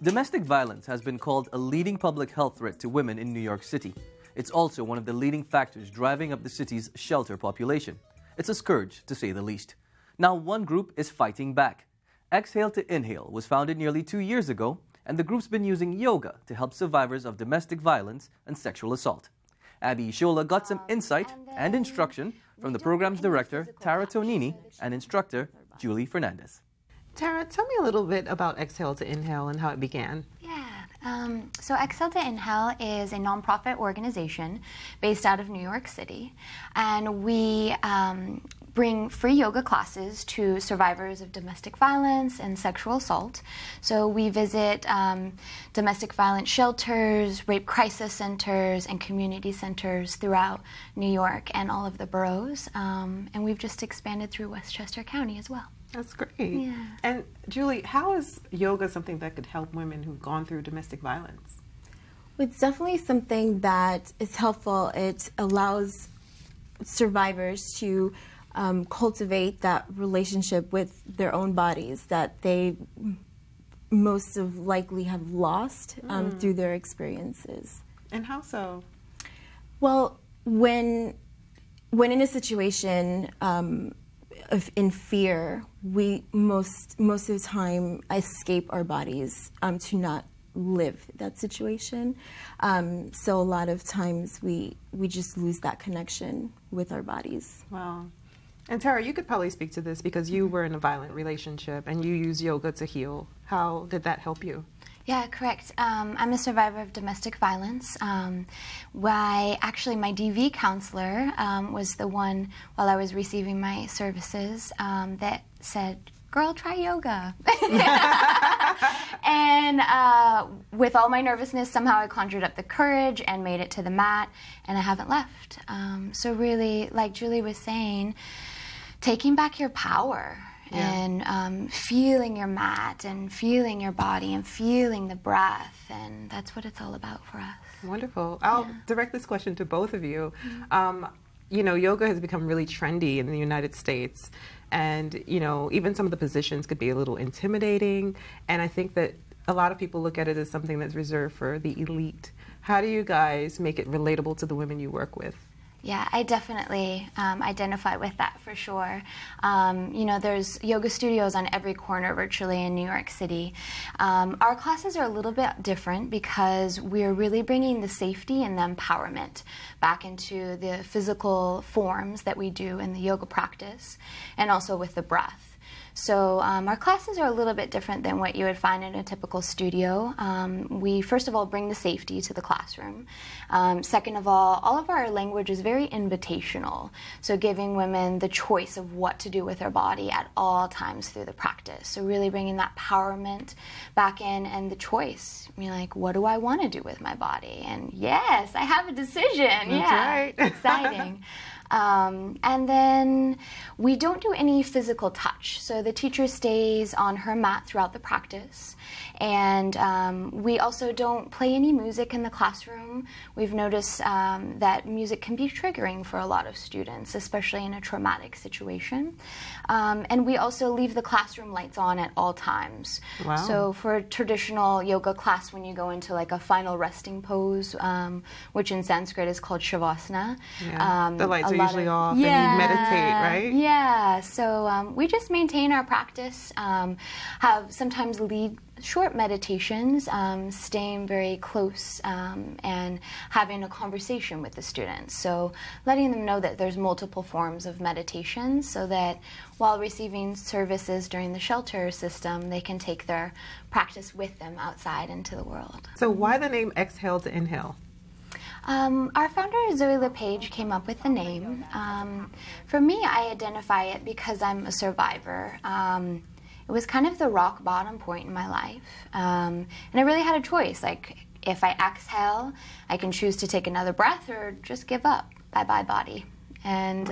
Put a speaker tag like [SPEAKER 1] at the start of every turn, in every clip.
[SPEAKER 1] Domestic violence has been called a leading public health threat to women in New York City. It's also one of the leading factors driving up the city's shelter population. It's a scourge, to say the least. Now, one group is fighting back. Exhale to Inhale was founded nearly 2 years ago, and the group's been using yoga to help survivors of domestic violence and sexual assault. Abby Ishola got some insight and instruction from the program's director, Tara Tonini, and instructor, Julie Fernandez.
[SPEAKER 2] Tara, tell me a little bit about Exhale to Inhale and how it began.
[SPEAKER 3] So Exhale to Inhale is a nonprofit organization based out of New York City, and we bring free yoga classes to survivors of domestic violence and sexual assault. So we visit domestic violence shelters, rape crisis centers, and community centers throughout New York and all of the boroughs, and we've just expanded through Westchester County as well.
[SPEAKER 2] That's great.
[SPEAKER 3] Yeah.
[SPEAKER 2] And Julie, how is yoga something that could help women who've gone through domestic violence?
[SPEAKER 4] It's definitely something that is helpful. It allows survivors to cultivate that relationship with their own bodies that they most of likely have lost through their experiences.
[SPEAKER 2] And how so?
[SPEAKER 4] Well, when in a situation in fear, we most of the time escape our bodies to not live that situation. So a lot of times we just lose that connection with our bodies.
[SPEAKER 2] Wow. And Tara, you could probably speak to this because you were in a violent relationship and you use yoga to heal. How did that help you?
[SPEAKER 3] Yeah, correct. I'm a survivor of domestic violence. Actually, my DV counselor was the one, while I was receiving my services, that said, "Girl, try yoga." And with all my nervousness, somehow I conjured up the courage and made it to the mat, and I haven't left. So really, like Julie was saying, taking back your power. Yeah. And feeling your mat and feeling your body and feeling the breath, and that's what it's all about for us.
[SPEAKER 2] Wonderful. I'll direct this question to both of you. You know, yoga has become really trendy in the United States, and you know, even some of the positions could be a little intimidating, and I think that a lot of people look at it as something that's reserved for the elite. How do you guys make it relatable to the women you work with?
[SPEAKER 3] Yeah, I definitely identify with that for sure. You know, there's yoga studios on every corner virtually in New York City. Our classes are a little bit different because we're really bringing the safety and the empowerment back into the physical forms that we do in the yoga practice and also with the breath. So our classes are a little bit different than what you would find in a typical studio. We first of all bring the safety to the classroom. Second of all of our language is very invitational, so giving women the choice of what to do with their body at all times through the practice. So really bringing that empowerment back in and the choice. You're like, what do I want to do with my body? And yes, I have a decision.
[SPEAKER 2] That's right.
[SPEAKER 3] It's exciting. And then we don't do any physical touch. So the teacher stays on her mat throughout the practice. And we also don't play any music in the classroom. We've noticed that music can be triggering for a lot of students, especially in a traumatic situation. And we also leave the classroom lights on at all times.
[SPEAKER 2] Wow.
[SPEAKER 3] So for a traditional yoga class, when you go into like a final resting pose, which in Sanskrit is called Shavasana.
[SPEAKER 2] Yeah. The lights are usually off and you meditate, right?
[SPEAKER 3] Yeah, so we just maintain our practice, have sometimes lead short meditations, staying very close and having a conversation with the students. So letting them know that there's multiple forms of meditation so that while receiving services during the shelter system, they can take their practice with them outside into the world.
[SPEAKER 2] So why the name Exhale to Inhale?
[SPEAKER 3] Our founder, Zoe LePage, came up with the name. For me, I identify it because I'm a survivor. It was kind of the rock bottom point in my life. And I really had a choice. Like, if I exhale, I can choose to take another breath or just give up. Bye-bye, body. And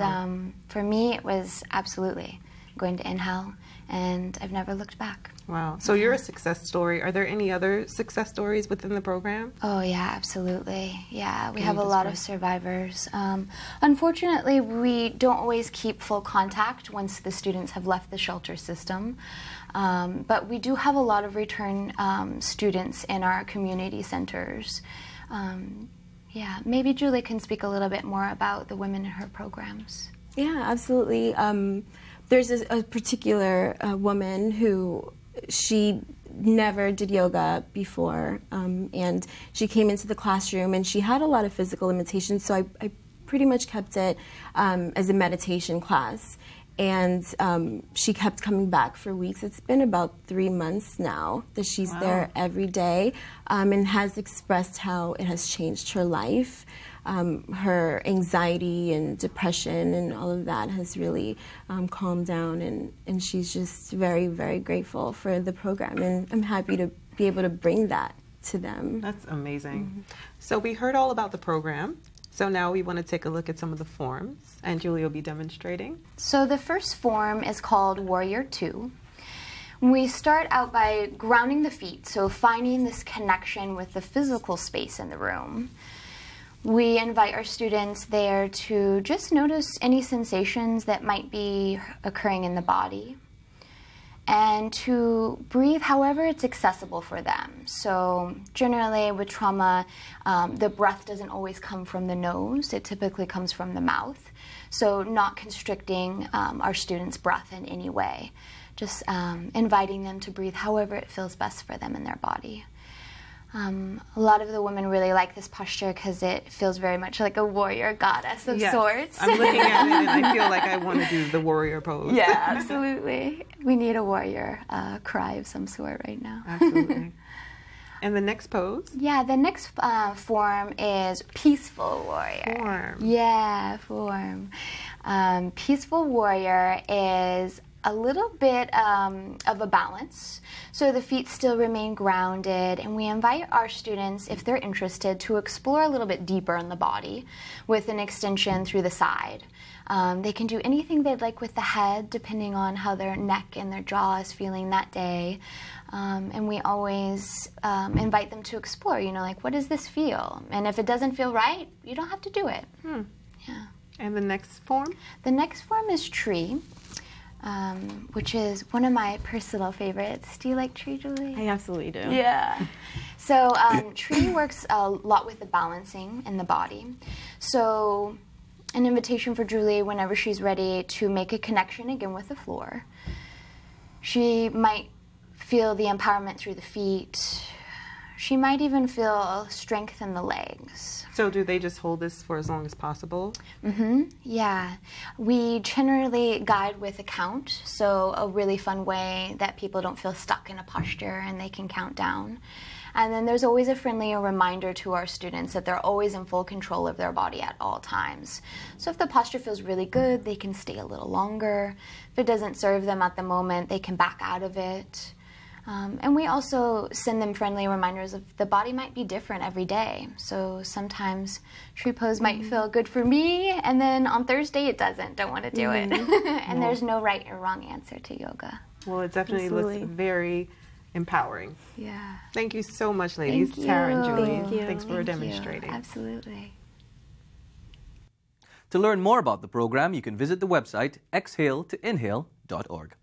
[SPEAKER 3] for me, it was absolutely going to inhale and I've never looked back.
[SPEAKER 2] Wow. So you're a success story. Are there any other success stories within the program?
[SPEAKER 3] Oh, yeah, absolutely. Yeah, we have a lot of survivors. Unfortunately, we don't always keep full contact once the students have left the shelter system. But we do have a lot of return students in our community centers. Yeah, maybe Julie can speak a little bit more about the women in her programs.
[SPEAKER 4] Yeah, absolutely. There's a particular woman who she never did yoga before, and she came into the classroom and she had a lot of physical limitations, so I pretty much kept it as a meditation class. And she kept coming back for weeks. It's been about 3 months now that she's there every day, and has expressed how it has changed her life. Her anxiety and depression and all of that has really calmed down, and she's just very, very grateful for the program. And I'm happy to be able to bring that to them.
[SPEAKER 2] That's amazing. So we heard all about the program. So now we want to take a look at some of the forms, and Julie will be demonstrating.
[SPEAKER 3] So the first form is called Warrior 2. We start out by grounding the feet, so finding this connection with the physical space in the room. We invite our students there to just notice any sensations that might be occurring in the body, and to breathe however it's accessible for them. So generally with trauma, the breath doesn't always come from the nose. It typically comes from the mouth. So not constricting our students' breath in any way. Just inviting them to breathe however it feels best for them in their body. A lot of the women really like this posture because it feels very much like a warrior goddess of sorts.
[SPEAKER 2] I'm looking at it and I feel like I want to do the warrior pose.
[SPEAKER 3] Yeah, absolutely. We need a warrior cry of some sort right now.
[SPEAKER 2] Absolutely. And the next pose?
[SPEAKER 3] Yeah, the next form is Peaceful Warrior.
[SPEAKER 2] Form.
[SPEAKER 3] Yeah, form. Peaceful Warrior is a little bit of a balance. So the feet still remain grounded, and we invite our students, if they're interested, to explore a little bit deeper in the body with an extension through the side. They can do anything they'd like with the head, depending on how their neck and their jaw is feeling that day. And we always invite them to explore, you know, like, what does this feel? And if it doesn't feel right, you don't have to do it. Yeah.
[SPEAKER 2] And the next form?
[SPEAKER 3] The next form is Tree. Which is one of my personal favorites. Do you like Tree, Julie?
[SPEAKER 4] I absolutely do.
[SPEAKER 3] Yeah. So Tree works a lot with the balancing in the body. So an invitation for Julie whenever she's ready to make a connection again with the floor. She might feel the empowerment through the feet. She might even feel strength in the legs.
[SPEAKER 2] So do they just hold this for as long as possible?
[SPEAKER 3] Yeah. We generally guide with a count, so a really fun way that people don't feel stuck in a posture and they can count down. And then there's always a friendly reminder to our students that they're always in full control of their body at all times. So if the posture feels really good, they can stay a little longer. If it doesn't serve them at the moment, they can back out of it. And we also send them friendly reminders of the body might be different every day. So sometimes tree pose might feel good for me, and then on Thursday it doesn't. Don't want to do it. And there's no right or wrong answer to yoga.
[SPEAKER 2] Well, it definitely looks very empowering.
[SPEAKER 3] Yeah.
[SPEAKER 2] Thank you so much, ladies.
[SPEAKER 3] Thank
[SPEAKER 2] Tara and
[SPEAKER 3] you.
[SPEAKER 2] Julie.
[SPEAKER 3] Thank you.
[SPEAKER 2] Thanks for demonstrating.
[SPEAKER 3] Absolutely.
[SPEAKER 1] To learn more about the program, you can visit the website exhaletoinhale.org.